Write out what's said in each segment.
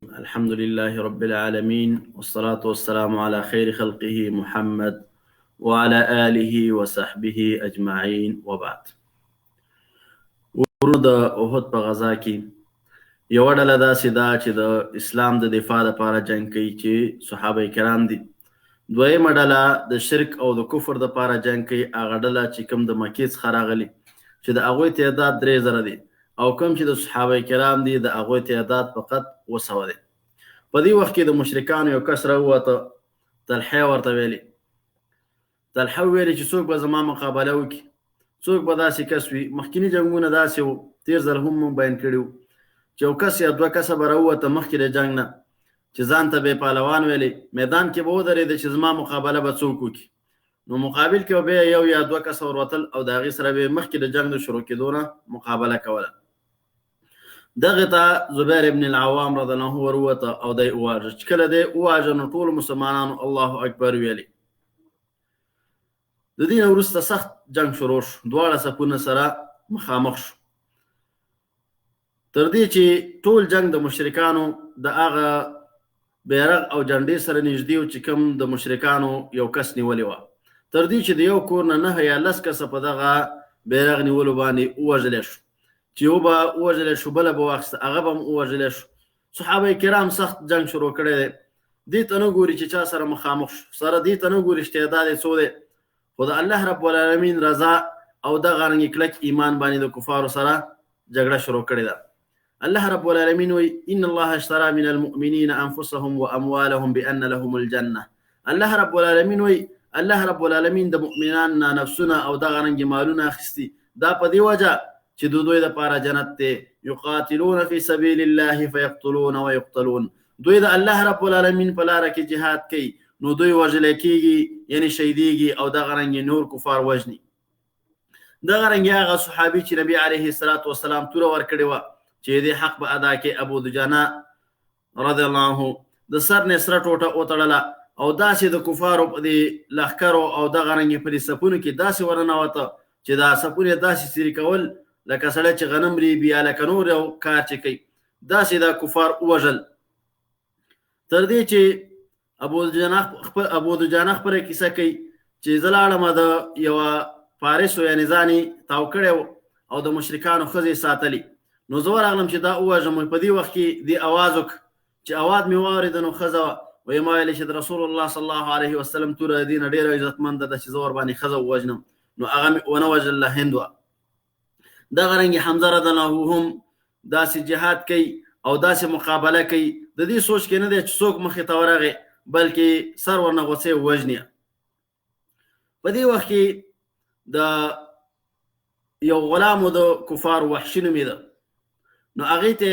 الحمد لله رب العالمين والصلاة والسلام على خير خلقه محمد وعلى آله وصحبه أجمعين وبعد. ورود احد په غزا کې یو ډله داسې ده چې د اسلام د دفاع لپاره جنګ کوي چې صحابه کرام دي. دویمه ډله د شرک او د کفر لپاره جنګ کوي، هغه ډله چې کوم د مکې څخه راغلي چې د هغوی تعداد 3000 دي، او کوم چې د صحابه کرام دي د هغوی تعداد فقط 200 دي. په دې وخت کې د مشرکانو یو کس راووته، طلحه ورته ویلي. طلحه ویلي چې څوک به زما مقابله وکړي، څوک به داسې کس وي. مخکینی جنګونه داسې وو، تیر ځل هم موږ بیان کړي وو چې یو کس یا دوه کسه به راووته مخکې د جنګ نه چې ځان ته به پهلوان ویلي، میدان کې به ودرېده چې زما مقابله به څوک وکړي. نو مقابل کې به یو یا دوه کسه وروتل او د هغې سره به مخکې د جنګ د شروع کېدو نه مقابله کوله. دغه ته زبیر ابن العوام رضی الله عنه وروته او دی وواژه. چې کله دی وواژه نو ټولو مسلمانانو الله اکبر ویلي. د دې نه وروسته سخت جنګ شروع شو، دواړه صفونه سره مخامخ شو، تر دې چې ټول جنګ د مشرکانو د هغه بیرغ او جنډې سره نږدې و چې کوم د مشرکانو یو کس نیولې وه، تر دې چې د یو کور نه 9 یا 10 کسه په دغه بیرغ نیولو باندې ووژلی شو. چې یو به ووژلی شو، بله به واخیسته، هغه به هم ووژلی شو. صحابه کرام سخت جنګ شروع کړی دی. دې ته نه ګوري چې چا سره مخامخ شو، سره دې ته نه ګوري چې تعداد یې څو دی، خو د الله رب العالمین رضا او دغه رنګې کلک ایمان باندې د کفارو سره جګړه شروع کړې ده. الله رب العالمین وایي ان الله اشترى من المؤمنین انفسهم واموالهم بان لهم الجنه. الله رب العالمین وایي الله رب العالمین د مؤمنان نه نفسونه او دغه رنګې مالونه اخیستي، دا په دې وجه چې دوی لپاره جنت دی. یقاتلون فی سبیل الله فیقتلون ویقتلون. دوی د الله رب العالمین په لاره کې جهاد کوي، نو دوی وژلی کېږي، یعنی شهیدیږي، او دغه رنګې نور کفار وژني. دغه رنګې هغه صحابي چې نبي علیه الصلاة والسلام توره ورکړې وه چې دې حق به ادا کې، ابو دجانه رضی الله عنه د سر نه سره ټوټه وتړله او داسې د کفارو په دې لښکرو او دغه رنګې په دې صفونو کې داسې ورننوته چې دا صفونه داسې څیرې کول لکه سړی چې غنم ریبي یا لکه نور یو کار چې کوي، داسې دا کفار ووژل. تر دې چې ابو دجانه خپله کیسه کوي چې زه لاړم د یوه فارسو یعنې ځان یې تاو کړی و او د مشرکانو ښځې ساتلي. نو زه ورغلم چې دا ووژم. په دې وخت کې دې اواز وکړ چې اواز مې واورېده، نو ښځه وه ویې ما ویلې چې د رسول الله صلی الله علیه وسلم توره د دې نه ډېره عزتمنده ده چې زه ورباندې ښځه ووژنم. نو هغه مې ونه وژله، هند وه. دغه رنګې حمزه رضی الله هم داسې جهاد کوي او داسې مقابله کوي. د دې سوچ کې نه دی چې څوک مخې ته ورغی، بلکې سر ورنه غوڅې ووژني. په دې وخت کې د یو غلامو د کفار وحشي نومېده، نو هغې ته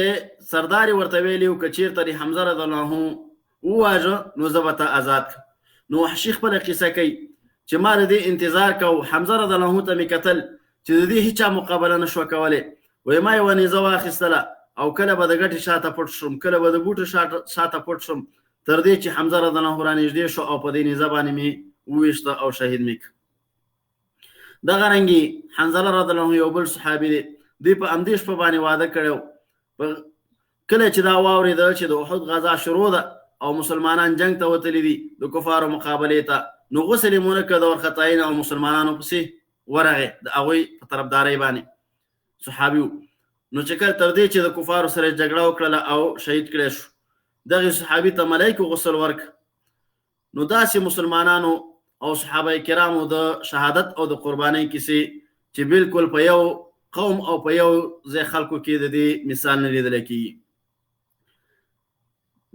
سردار ورته ویلي و که چېرته د حمزه رضی الله عنه وواژه نو زه به ته آزاد کړم. نو وحشي خپله قصه کوي چې ما د دې انتظار کو. حمزه رضی الله عنه ته مې کتل چې د دې هیچا مقابله نه شوه کولی. وایي ما یوه نیزه واخیستله او کله به د ګټې شاته پټ شم، کله به د بوټو شاته پټ شم، تر دې چې حمزه رضی الله عنه رانږدې شو او په دې نیزه باندې مې وویشته او شهید مې کړ. دغه رنګې حنظله رضی الله عنه یو بل صحابي دی، دوی په همدې شپه باندې واده کړی و. کله چې دا واورېده چې د احد غزا شروع ده او مسلمانان جنګ ته وتلي دي د کفارو مقابلې ته، نو غسل یې مونه کړ د وارخطايي نه او مسلمانانو پسې ورغی د هغوی په طرفدارۍ باندې صحابي و. نو چې کله تر دې چې د کفارو سره جګړه وکړله او شهید کړی شو، دغې صحابي ته ملایکو غسل ورک. نو داسې مسلمانانو او صحابه کرامو د شهادت او د قربانۍ کیسې چې بالکل په یو قوم او په یو ځای خلکو کې د دې مثال نه لیدلی کېږي.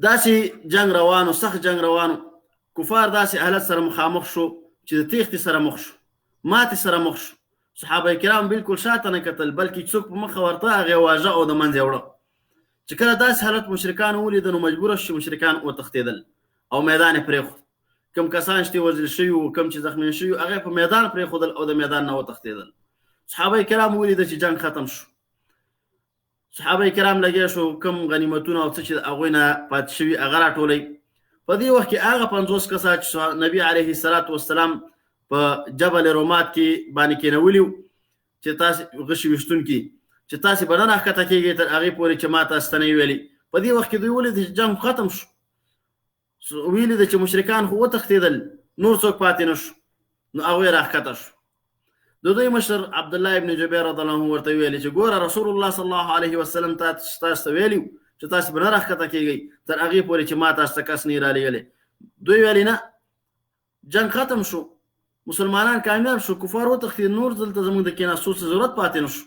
داسې جنګ روانو، سخت جنګ روانو، کفار داسې حالت سره مخامخ شو چې د تیښتې سره مخ شو، ماتې سره مخ شو. صحابه کرام بالکل شاته نه کتل، بلکې څوک په مخه ورته هغې واژه او د منځ یې وړه. چې کله داسې حالت مشرکانو ولیده نو مجبوره شو چې مشرکان وتښتېدل او میدان یې پرېښود. کوم کسان چې وژل شوي وو، کوم چې زخمي شوي وو، هغه په میدان پرېښودل او د میدان نه وتښتېدل. صحابه کرام ولیده چې جنګ ختم شو. صحابه کرام لګیا شو کوم غنیمتونه او څه چې د هغوی نه پاتې شوي هغه راټولوي. په دې وخت کې هغه 50 کسه چې نبي علیه الصلاة والسلام په جبل رومات کې باندې کېنولي وو چې تاسې غشي ویشتونکي چې تاسې به نن ښکته کېږئ تر هغې پورې چې ما تاسې ته نه ویلي په دې وخت کې دوی ولیدل چې جنګ ختم شو، ویلي چې مشرکان خو وتښتېدل، نور څوک پاتې نه شو، نو هغوی راښکته شو. د دوی مشر عبدالله ابن جبیر رضی الله عنه ورته ویلي چې ګوره رسول الله صلی الله علیه وسلم تاسو ته ویلي چې تاسو به نه راښکته کېږئ تر هغې پورې چې ما تاسو ته کس نه یې رالېږلی. دوی ویلي نه، جنګ ختم شو، مسلمانان کامیاب شو، کفار وتښتېد، نور دلته زموږ د کېناستو څه ضرورت پاتې نه شو.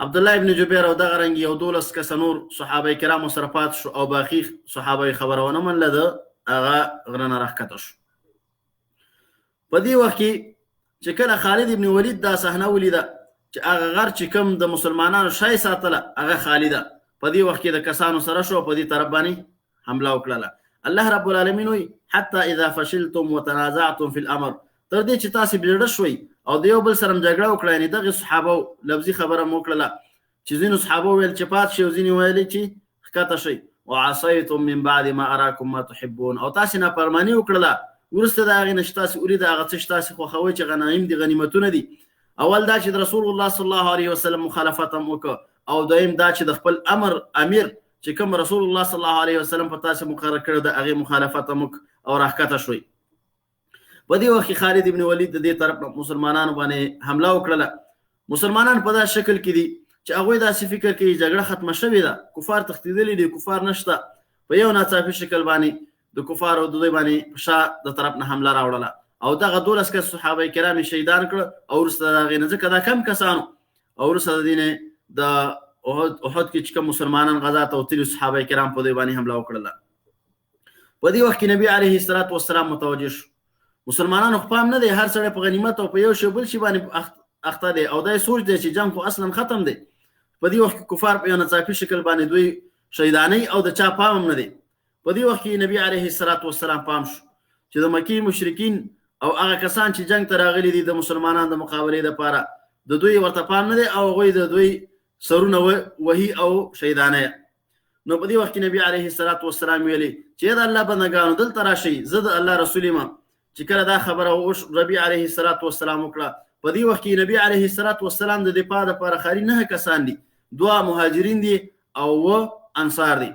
عبدالله ابن جبیر او دغه رنګ یو 12 کسه نور صحابه کرامو سره پاتې شو او باقي صحابه خبره ونه منله، د هغه غره نه راښکته شو. په دې وخت کې چې کله خالد ابن ولید دا صحنه ولیده چې هغه غر چې کوم د مسلمانانو شای ساتله هغه خالده، په دې وخت کې د کسانو سره شو، په دې طرف باندې حمله وکړله. الله رب العالمین وایي حتی اذا فشلتم وتنازعتم في الامر، تر دې چې تاسې بیړه شوئ او د یو بل سره جګړه وکړه. یعنې دغې صحابو لفظي خبره مو وکړله چې ځینو صحابو ویل چې پات شئ او ځینې ویلې چې ښکته شئ. وعصیتم من بعد ما اراکم ما تحبون، او تاسې نافرماني وکړله وروسته د هغې نه چې تاسې ولید هغه څه چې تاسې خوښوئ چې غنایم دي، غنیمتونه دي. اول دا چې د رسول الله صلی الله علیه وسلم مخالفت هم وکړه، او دویم دا چې د خپل امیر چې کوم رسول الله صلی الله علیه وسلم په تاسې مقرر کړی د هغې مخالفت هم وکړه او راښکته شوئ. په دې وخت کې خالد ابن ولید د دې طرف مسلمانانو باندې حمله وکړله. مسلمانان په داسې شکل کې دي چې هغوی داسې فکر کوي جګړه ختمه شوې ده، کفار تښتېدلي دي، کفار نشته. په یو ناڅاپي شکل باندې د کفارو د دوی باندې په شا د طرف نه حمله راوړله او دغه 12 کس صحابه کرام شهیدان کړه. او وروسته د هغې نه ځکه دا کم کسانو، او وروسته د دې نه د احد کې چې کوم مسلمانان غزا ته وتلي صحابه کرام په دوی باندې حمله وکړله. په دې وخت کې نبي علیه الصلاة والسلام متوجه شو. مسلمانانو خو پام نه دی، هر سړی په غنیمت او په یو شی بل شي باندې اخته دی، او دا یې سوچ دی چې جنګ خو اصلا ختم دی. په دې وخت کې کفار په یو ناڅاپي شکل باندې دوی شهیدانۍ او د چا پام هم نه دی. په دې وخت کې نبي علیه الصلاة والسلام پام شو چې د مکې مشرکین او هغه کسان چې جنګ ته راغلي دي د مسلمانانو د مقابلې دپاره، د دوی ورته پام نه دی او هغوی د دوی سرونه وهي او شهیدانۍ. نو په دې وخت کې نبي علیه الصلاة والسلام ویلي چې د الله بندګانو دلته راشئ، زه د الله رسول یم. چې کله دا خبره نبي علیه الصلاة والسلام وکړه، په دې وخت کې نبي علیه الصلاة والسلام د دفاع دپاره خالي 9 کسان دي، 2 مهاجرین دي او انصار دي.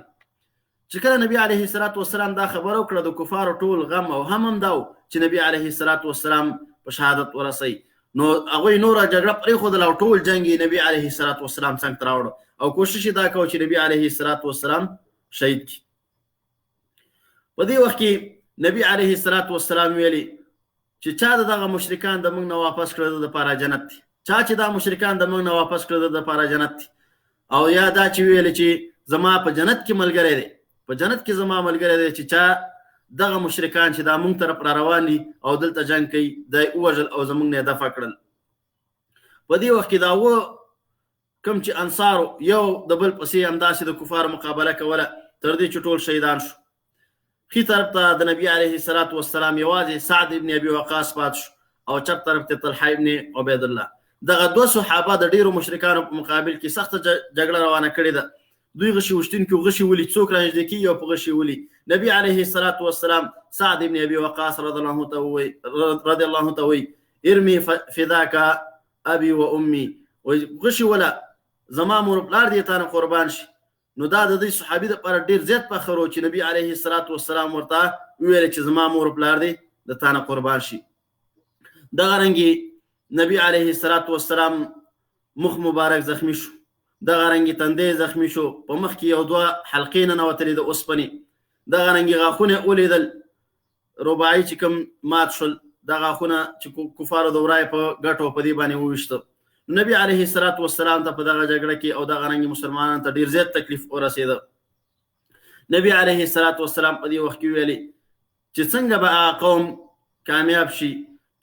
چې کله نبی علیه الصلاة والسلام دا خبره وکړه، د کفارو ټول غم او هم دا و چې نبی علیه الصلاة والسلام په شهادت ورسوي. نو هغوی نوره جګړه پرېښودله او ټول جنګ یې نبي علیه الصلاة والسلام څنګ ته راوړه او کوشش یې دا کوه چې نبي علیه الصلاة والسلام شهید کړي. په دې وخت کې نبی علیه الصلاة والسلام ویلي چې چا دغه مشرکان د موږ نه واپس کړه د دپاره جنت دی، چا چې دا مشرکان د موږ نه واپس کړه د دپاره جنت دی. او یا دا چې ویلي چې زما په جنت کې ملګری دی، په جنت کې زما ملګری دی چې چا دغه مشرکان چې دا موږ طرف را روان دي او دلته جنګ کوي دی ووژل او زموږ نه یې دفع کړل. په دې وخت کې دا کوم چې انصارو یو د بل پسې همداسې د کفارو مقابله کوله تر دې چې ټول شهیدان شو. ښي طرف ته د نبي علیه الصلاة والسلام یوازې سعد ابن ابي وقاص پات شو او چپ طرف ته طلحه ابن عبیدالله. دغه 2 صحابه د ډیرو مشرکانو په مقابل کې سخته جګړه روانه کړې ده. دوی غشي وشتونکي غشي ولي، څوک رانږدې کېږي او په غشي ولي. نبي علیه الصلاة والسلام سعد ابن ابي وقاص رضی الله ته وایي ارمي فداک ابي و امي، غشي ولا زما مور پلار دې تا نه قربان شي. نو دا د دې صحابي دپاره ډېر زیات فخر و چې نبي علیه الصلاة والسلام ورته وویل چې زما مور پلار دې د تا نه قربان شي. دغه رنګې نبي علیه الصلاة والسلام مخ مبارک زخمی شو، دغه رنګې تندی زخمی شو، په مخ کې 2 حلقې ننوتلې د اوسپنې، دغه رنګې غاښونه ولیدل رباعي چې کوم مات شول، دا غاښونه چې کفارو د ورای په ګټو په دې باندې وویشته. نبی علیه الصلاة والسلام ته په دغه جګړه کې او دغه رنګې مسلمانانو ته ډېر زیات تکلیف ورسېده. نبی علیه الصلاة والسلام په دې وخت کې ویلي چې څنګه به قوم کامیاب شي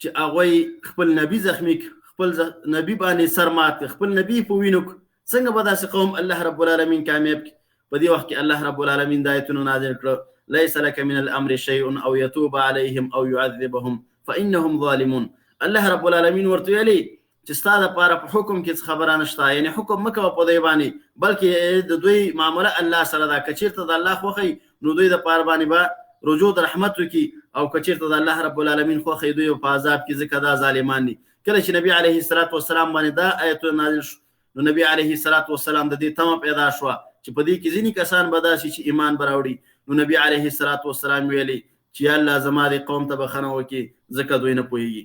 چې هغوی خپل نبي زخمي کړي، خپل نبي باندې سر مات کړي، خپل نبي په وینو کړي، څنګه به داسې قوم الله رب العالمین کامیاب کړي. په دې وخت کې الله رب العالمین د آیتونو نازل کړه ليس لك من الامر شيء او يتوب عليهم او يعذبهم فانهم ظالمون. الله رب العالمین ورته ویلي چې ستا دپاره په حکم کې خبره نشته، یعنی حکم مه کوه په دوی باندې، بلکې د دوی معامله الله سره ده. که چېرته د الله خوښوي نو دوی دپاره باندې به رجوع د رحمت وکړي، او که چېرته د الله رب العالمین خوښوي دوی په عذاب کې، ځکه دا ظالمان دي. کله چې نبي علیه الصلاة والسلام باندې دا آیتونه نازل شو نو نبی علیه الصلاة والسلام د دې تمه پیدا شوه چې په دې کې ځینې کسان به داسې چې ایمان به راوړي. نو نبي علیه الصلاة والسلام ویلي چې الله زما دې قوم ته بخښنه وکړي ځکه دوی نه پوهېږي.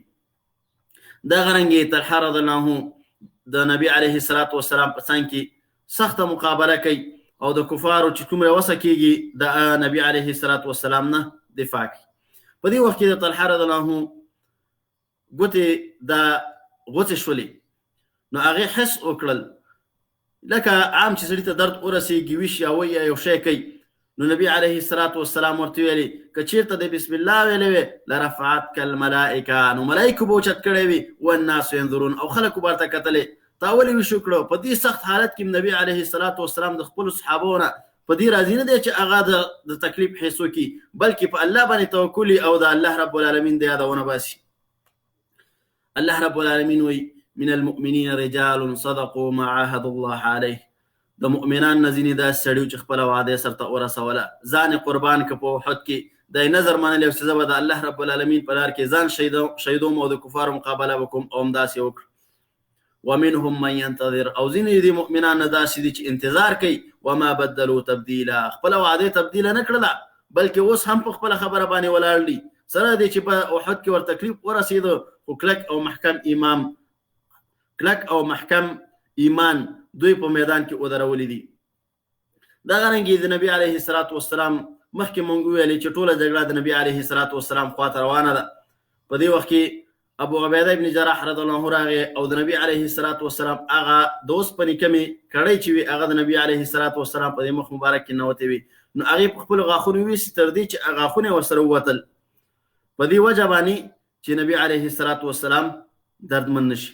دغه رنګې طلحه رضی الله عنه د نبي علیه الصلاة والسلام په څنګ کې سخته مقابله کوي او د کفارو چې کومره وسه کېږي د نبي علیه الصلاة والسلام نه دفاع کوي. په دې وخت کې د طلحه رضی الله عنه ګوتې د غوڅې شولې، نو هغې حس وکړل لکه عام چې سړي ته درد ورسېږي ویش یا وی یا یو شی کوي. نو نبي علیه الصلاة والسلام ورته ویلي که چېرته د بسم الله ویلی وې لرفعتک الملائکه، نو ملایکو به اوچت کړی وي والناس ینظرون، او خلکو به ورته کتلې. تا ولې ویش وکړو؟ په دې سخت حالت کې نبي علیه الصلاة والسلام د خپلو صحابو نه په دې راضي نه دی چې هغه د تکلیف حس وکړي، بلکې په الله باندې توکل او د الله رب العالمین د یادونه باسي. الله رب العالمین وی من المؤمنین رجال صدقوا ما عاهدوا الله علیه، د مؤمنان نه ځینې داسې سړي چې خپله وعده سرته ورسوله، ځان یې قربان که په احد کې د نظر منلی چې زه به د الله رب العالمین په لار کې ځان شهیدوم او د کفارو مقابله وکړم، او همداسې وکړ. ومنهم من ينتظر، او ځینې د مؤمنان نه داسې دي چې انتظار کوي. وما بدلوا تبدیلا، خپله وعده تبدیله نه کړله، بلکې اوس هم په خپله خبره باندې ولاړ دي. سره دی چې په احد کې ور تکلیف ورسېده، خو کلک او محکم ایمان دوی په میدان کې ودرولي دي. دغه رنګې د نبي علیه الصلاة والسلام مخکې مونږ وویلې چې ټوله جګړه د نبي علیه الصلاة والسلام خواته روانه ده. په دې وخت کې ابو عبیده ابن جراح رضی الله عنه راغی او د نبي علیه الصلاة والسلام هغه د اوسپنې کمې کړۍ چې وي هغه د نبي علیه الصلاة والسلام په دې مخ مبارک کې ننوتې وي. نو هغې په خپلو غاښونو ویسي تر دې چې غاښونه یې ورسره ووتل، په دې وجه باندې چې نبي علیه الصلاة والسلام دردمن نشي.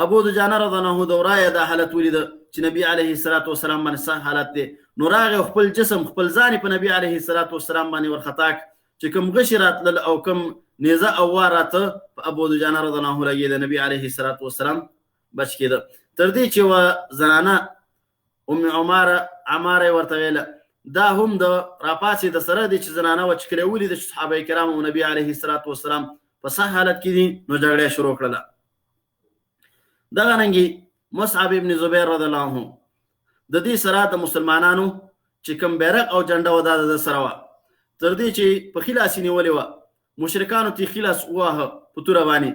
ابو دجانه رضی الله عنه د ورایه دا حالت ولیده چې نبي علیه الصلاة والسلام باندې سخت حالت دی. نو راغی خپل جسم خپل ځان په نبي علیه الصلاة والسلام باندې ورخطا چې کوم غشي راتلل او کوم نیزه او وار راته په ابو دجانه رضی الله عنه لګېده، نبي علیه الصلاة والسلام بچ کېده. تر دې چې وه زنانه ام عماره یې ورته ویله، دا هم د راپاسې د سره دی چې زنانه وه چې کله یې ولیده چې صحابه کرام او نبي علیه الصلاة والسلام په سخت حالت کې دي، نو جګړه یې شروع کړله. دغه رنګې مصعب ابن زبیر رضی الله عنه د دې سره د مسلمانانو چې کوم بیرغ او جنډه وه دا د سره وه، تر دې چې په ښي لاس یې نیولې وه، مشرکانو ته یې ښي لاس وواهه په توره باندې،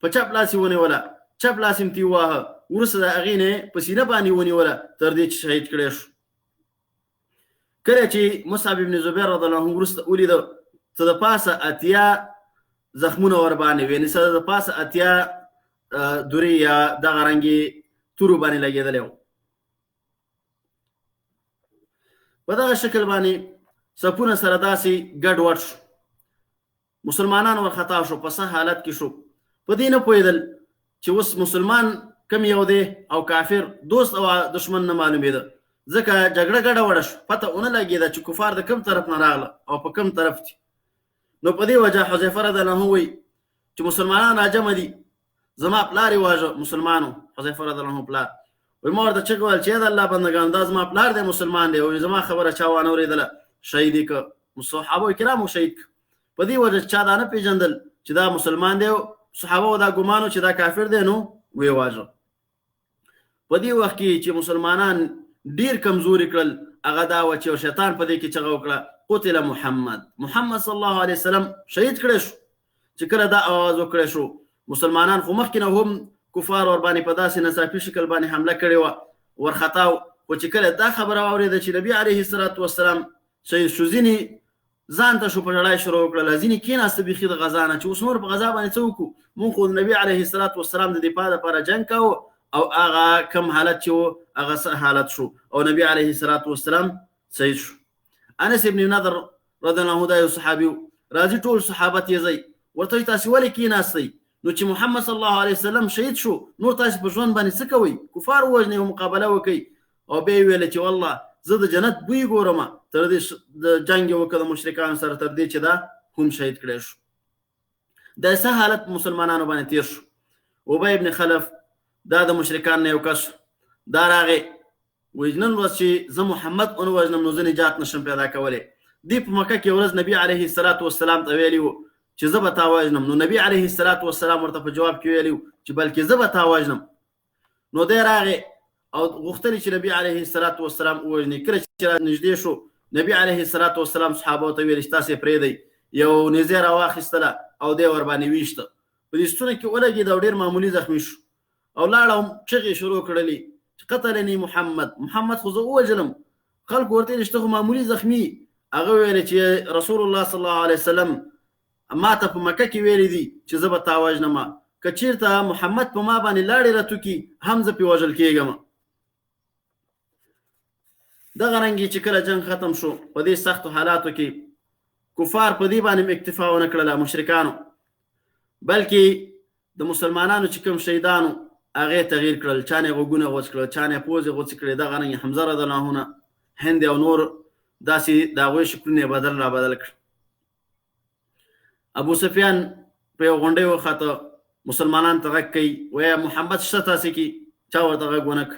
په چپ لاس یې ونیوله، چپ لاس یې ته وواهه، وروسته د هغې نه په سینه باندې ونیوله تر دې چې شهید کړی شو. کله چې مصعب ابن زبیر رضی الله عنه وروسته ولیده څه د پاسه اتیا زخمونه ور باندې وي، یعنې څه د پاسه اتیا دورې یا دغه رنګې تورو باندې لګېدلی و. په دغه شکل باندې صفونه سره داسې ګډ وډ شو، مسلمانان ورخطا شو، په سخت حالت کې شو. په دې نه پوهېدل چې اوس مسلمان کم یو دی او کافر دوست او دشمن نه معلومېده، ځکه جګړه ګډه وډه شو، پته ونه لګېده چې کفار د کوم طرف نه راغله او په کوم طرف دي. نو په دې وجه حذیفه رضی الله عنه وایي چې مسلمانان راجمع دي، زما پلار یې واژه مسلمانو، حذیفه رضی الله عنه پلار وایي ما ورته چغې ویل چې د الله بندګانو دا زما پلار دی مسلمان دی، وایي زما خبره چا وانه اورېدله شهید یې که صحابه کرامو شهید که. په دې وجه چا دا نه پېژندل چې دا مسلمان دی، صحابه دا ګمانو چې دا کافر دی، نو ویې واژه. په دې وخت کې چې مسلمانان ډیر کمزوري کړل هغه دا و چې یو شیطان په دې کې چغه وکړه قتل محمد صلی الله علیه وسلم شهید کړی شو. چې کله دا اواز وکړی شو مسلمانان خو مخکې نه هم کفار ور باندې په داسې ناڅاپي شکل باندې حمله کړې وه، ورخطا و، خو چې کله دا خبره واورېده چې نبي علیه الصلاة والسلام شهید شو، ځینې ځان ته شو په ژړا یې شروع وکړله، ځینې کېناسته بیخي د غذا نه چې اوس نور په غذا باندې څه وکړو، مونږ خو د نبي علیه الصلاة والسلام د دفاع دپاره جنګ کوو او هغه کم حالت چې و هغه څه حالت شو او نبي علیه الصلاة والسلام شهید شو. انس ابن نضر رضی الله عنه دا یو صحابي و، راځي ټول صحابه تېزئ، ورته وایي تاسې ولې کېناستئ؟ نو چې محمد صلی الله علیه وسلم شهید شو نور تاسې په ژوند باندې څه کوئ؟ کفار ووژنئ او مقابله وکئ. او بیا یې ویله چې والله زه د جنت بوی ګورم، تر دې د جنګ یې وکړه د مشرکانو سره تر دې چې دا هم شهید کړی شو. دا څه حالت مسلمانانو باندې تېر شو. ابی ابن خلف دا د مشرکان نه یو کس دا راغی وایي نن ورځ چې زه محمد ونه وژنم نو زه نجات نشم پیدا کولی. دې په مکه کې ورځ نبي علیه الصلاة والسلام ته ویلي و چې زه به تا وژنم، نو نبي علیه الصلاة والسلام ورته په جواب کې ویلي و چې بلکې زه به تا وژنم. نو دی راغی او غوښتل چې نبی عليه الصلاة والسلام ووژني. کله چې نږدې شو نبی عليه الصلاة والسلام صحابه ته ویل چې تاسې پرېږدئ، یو نیزه راواخیستله او دی ورباندې ویشته، په دې ستوني کې ولګېد او ډېر معمولي زخمي شو او لاړ او چغې شروع کړلې چې قتلني محمد خو زه ووژلم. خلکو ورته ویل چې ته خو معمولي زخمي. هغه ویل چې رسول الله صلی الله علیه وسلم ما ته په مکه کې ویلي دي چې زه به تا وژنم، که چېرته محمد په ما باندې لاړې راتوکي هم زه پرې وژل کېږم. دغه رنګې چې کله جنګ ختم شو په دې سختو حالاتو کې کفار په دې باندې اکتفا ونه کړله مشرکانو، بلکې د مسلمانانو چې کوم شهیدانو هغې تغییر کړل، چا نه یې غوږونه غوڅ کړل، چا نه یې پوزې غوڅې کړې. دغه رنګې حمزه رضی الله عنه، هند او نور داسې د هغوی شکلونه یې بدل را بدل کړ. ابو سفیان په یو غونډۍ وخته، مسلمانان ته غږ کوي وایي محمد شته تاسې کې؟ چا ورته غږ ونه کړ.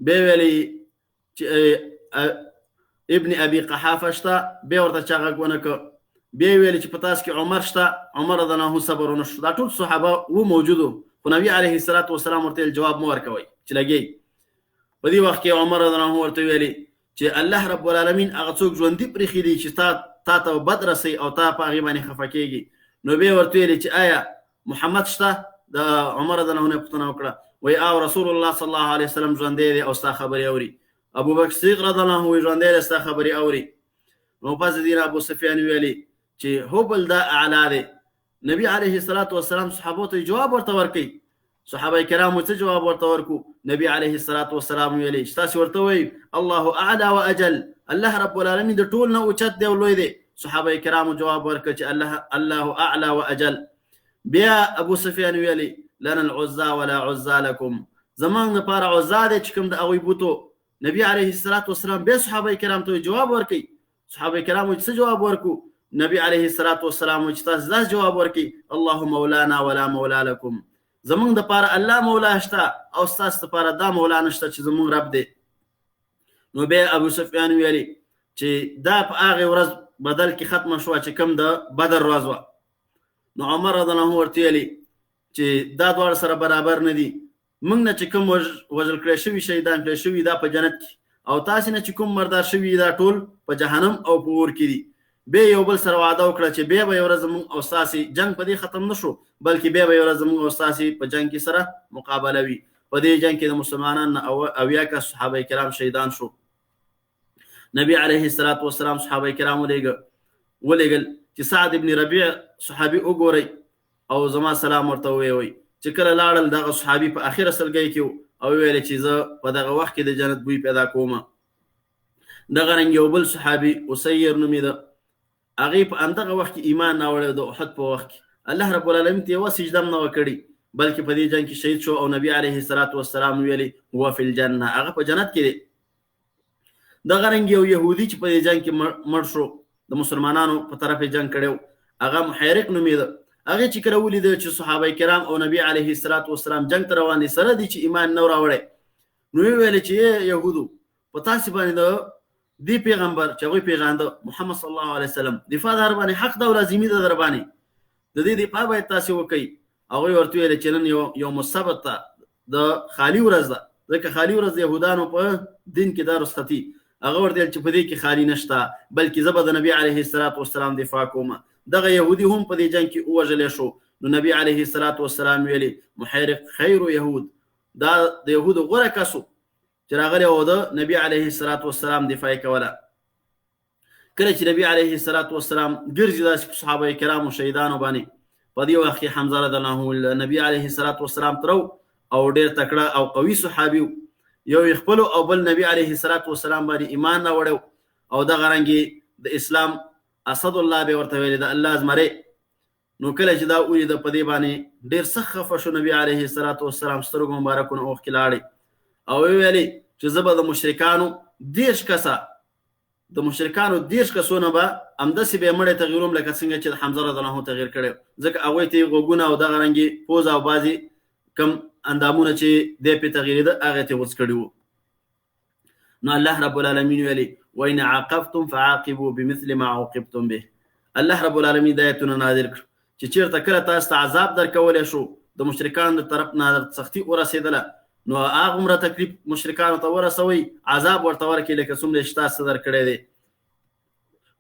بیا ویلې چې ابن ابي قحافه شته، بیا ورته چا غږ ونه کړ. بیا ویلې چې په تاسو کې عمر شته، عمر رضی الله عنه صبر ونه شو. دا ټول صحابه و موجودو، خو نبي عليه الصلاة والسلام ورته جواب مه ورکوئ چې لګئ. په دې وخت کې عمر رضی الله عنه ورته ویلې چې الله رب العالمین هغه څوک ژوندي پرېښي دي چې تا ته بد رسوي او تا په هغې باندې خفه کېږي. نو بیا ورته ویلې چې آیا محمد شته؟ د عمر رضی الله عنه پوښتنه وکړه، وایي او رسول الله صلی الله علیه وسلم ژوندی دی او ستا خبرې اوري. ابو بکر صدیق رضی الله عنه وایي ژوندی دی، ستا خبرې اوري. نو پس د دې ابو سفیان ویلي چې هبل دا اعلی دی. نبی علیه الصلاة والسلام صحابو ته جواب ورته ورکوي. صحابه کرامو څه جواب ورته ورکو؟ نبی علیه الصلاة والسلام ویلي چې تاسې ورته وایي الله اعلی و اجل، الله رب العالمین د ټول نه اوچت دی او لوی دی. صحابه کرامو جواب ورکړ چې الله اعلی و اجل. بیا ابو سفیان ویلي لنا العزى ولا عزى لكم، زمونږ لپاره عزا دی چې کوم د هغوی بوتو. نبی علیه الصلاة والسلام بیا صحابه کرام ته جواب ورکوي. صحابه کرامو څه جواب ورکو؟ نبی علیه الصلاة والسلام چې تاسو داسې جواب ورکوي الله مولانا ولا مولا لكم، زمونږ دپاره الله مولا شته او ستاسو دپاره دا مولا نشته چې زمونږ رب دی. نو بیا ابو سفیان ویلي چې دا په هغې ورځ بدل کې ختمه شوه چې کوم د بدر ورځ وه. نو عمر رضی الله عنه ورته ویلي چې دا دواړه سره برابر نه دي. موږ نه چې کوم وژل کړی شوي شهیدان کړی شوي دا په جنت کې، او تاسې نه چې کوم مردار شوي دا ټول په جهنم او په اور کې دي. بیا یو بل سره وعده وکړه چې بیا به یو ورځ زموږ او ستاسې جنګ په دې ختم نه شو، بلکې بیا به یو ورځ زموږ او ستاسې په جنګ کې سره مقابله وي. په دې جنګ کې د مسلمانانو نه اویا کس صحابه کرام شهیدان شو. نبی علیه الصلاة والسلام صحابه کرام ولېږل چې سعد ابن ربیع صحابي وګورئ او زما سلام ورته ووایئ. چې کله لاړل دغه صحابي په اخره سلګۍ کې او ویل چې زه په دغه وخت کې د جنت بوی پیدا کوم. دغه رنګ یو بل صحابي اسیر نومېده، هغې په همدغه وخت کې ایمان راوړی د احد په وخت کې. الله رب العالمین ته یوه سجده هم نه وه کړې، بلکې په دې جنګ کې شهید شو او نبي علیه الصلاة والسلام ویلي هو فی الجنه، هغه په جنت کې دی. دغه رنګ یو یهودي چې په دې جنګ کې مړ شو، د مسلمانانو په طرف یې جنګ کړی و، هغه محرق نومېده. هغې چې کله ولیده چې صحابه کرام او نبي علیه الصلاة والسلام جنګ ته روان دي، سره دي چې ایمان نه راوړی، نو ویې ویلې چې یهودو په تاسې باندې د دې پیغمبر چې هغوی پیژانده محمد صلی الله علیه وسلم دفاع در باندې حق ده او لازمي ده در باندې، د دې دفاع باید تاسې وکئ. هغوی ورته ویلې چې نن یوم السبت ده، د خالي ورځ ده، ځکه خالي ورځ د یهودانو په دین کې دا رخصتي. هغه ورته ویل چې په دې کې خالي نشته، بلکې زه به د نبي علیه الصلاة والسلام دفاع کوم. دغه یهودي هم په دې جنګ کې ووژلی شو. نو نبي علیه الصلاة والسلام ویلي محرق خیر یهود، دا د یهودو غوره کس و چې راغلی او د نبي علیه الصلاة والسلام دفاع یې کوله. کله چې نبي علیه الصلاة والسلام ګرځي داسې په صحابه کرامو شهیدانو باندې، په دې وخت کې حمزه رضی الله عنه نبي علیه الصلاة والسلام ترو او ډېر تکړه او قوي صحابي و، یو یې خپلو او بل نبي علیه الصلاة والسلام باندې ایمان راوړی او دغه رنګې د اسلام اسد الله به ورته ویلي د الله زمری. نو کله چې دا ولیده په دې باندې ډېر سخت خفه شو نبي علیه الصلاة والسلام، سترګو مبارکونه اوښکې لاړې او ویلي چې زه به د مشرکانو 30 کسه د مشرکانو 30 کسونه به همداسې به یې مړی تغییروم لکه څنګه چې د حمزه رضی الله عنه تغییر کړی، ځکه هغوی ته یې غوږونه او دغه رنګې پوز او بعضې کم اندامونه چې دی پرې تغییرېده هغې ته یې غوڅ کړي وو. نو الله رب العالمین ویلي وإن عاقبتم فعاقبوا بمثل ما عوقبتم به. الله رب العالمین د آیتونه نازل کړ چې چېرته کله تاسو ته عذاب درکولی شو د مشرکانو د طرف نه درته سختي ورسېدله، نو هغه عمره تکلیف مشرکانو ته ورسوي، عذاب ورته ورکړي لکه څومره چې تاسو درکړی دی.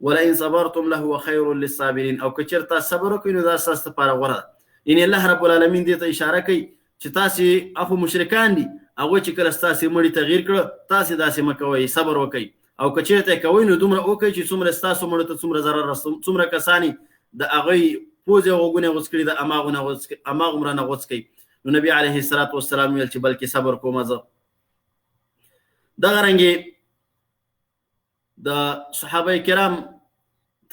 ولئن صبرتم لهو خیر للصابرین، او که چېرته صبر وکړئ نو دا ستاسو لپاره غوره ده. یعنې الله رب العالمین دې ته اشاره کوي چې تاسې هغه مشرکان دي هغوی چې کله ستاسې مړي تغییر کړه تاسې داسې مه کوئ، صبر وکئ. او که چېرته یې کوئ نو دومره وکئ چې څومره ستاسو مړو ته څومره ضرر رسوي، څومره کسان د هغوی پوزې او غوږونه غوڅ کړي د هماغومره نه غوڅ کړئ. نو نبي علیه الصلاة والسلام ویل چې بلکې صبر کومه زه. دغه رنګې د صحابه کرام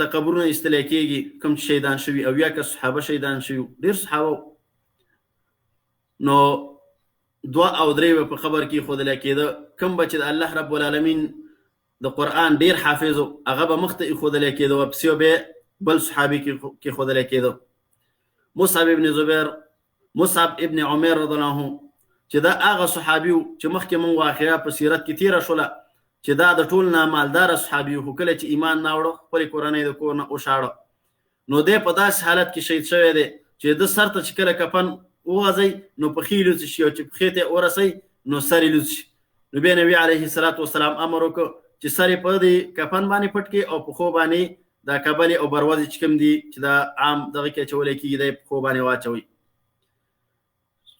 ته قبرونه ایستلی کېږي، کوم چې شهیدان شوي، او 80 صحابه شهیدان شوي، ډېر صحابه. نو 2 او 3 به په قبر کې ایښودلی کېده. کوم به چې د الله رب العالمین د قرآن ډېر حافظ و هغه به مخ ته ایښودلی کېده، ورپسې به بل صحابي کېښودلی کېده. مصعب ابن زبیر، مصعب ابن عمر رضی الله عنه چې دا هغه صحابي و چې مخکې موږ واقعه په سیرت کې تېره شوله چې دا د ټول نه مالداره صحابي و، خو کله چې ایمان نه وړه خپلې کورنۍ د کور نه وشاړه. نو دی په داسې حالت کې شهید شوی دی چې د سر ته چې کله کفن وغځئ نو پښې لوڅې شي، او چې پښې ته ورسئ نو سر یې لوڅ شي. نو بیا نبي علیه الصلاة والسلام امر وکړ چې سر یې په دې کفن باندې پټ کړي، او پښو باندې دا کبلې او بروزې چې کوم دي چې دا عام دغه کې اچولی کېږي دا یې پښو باندې واچوئ.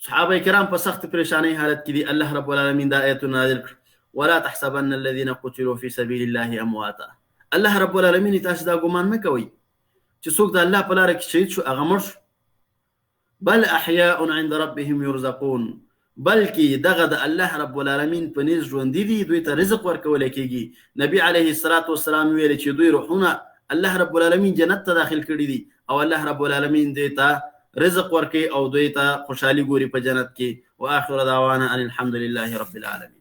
صحابه کرام په سخت پریشانی حالت کې دي. الله رب العالمین دا آیتونه نازل کړ، ولا تحسبن الذين قتلوا في سبيل الله امواتا. الله رب العالمین تاسو دا ګمان نه کوئ چې څوک د الله په لاره کې شهید شو هغه مړ شو، بل احیاء عند ربهم يرزقون، بلکې دغه د الله رب العالمین په نزد ژوندي دي، دوی ته رزق ورکولی کېږي. نبي علیه الصلاة والسلام ویل چې دوی روحونه الله رب العالمین جنت ته داخل کړي دي، او الله رب العالمین دوی ته رزق ورکوي او دوی ته خوشحالي ګوري په جنت کې. واخر دعوانا ان الحمد لله رب العالمین.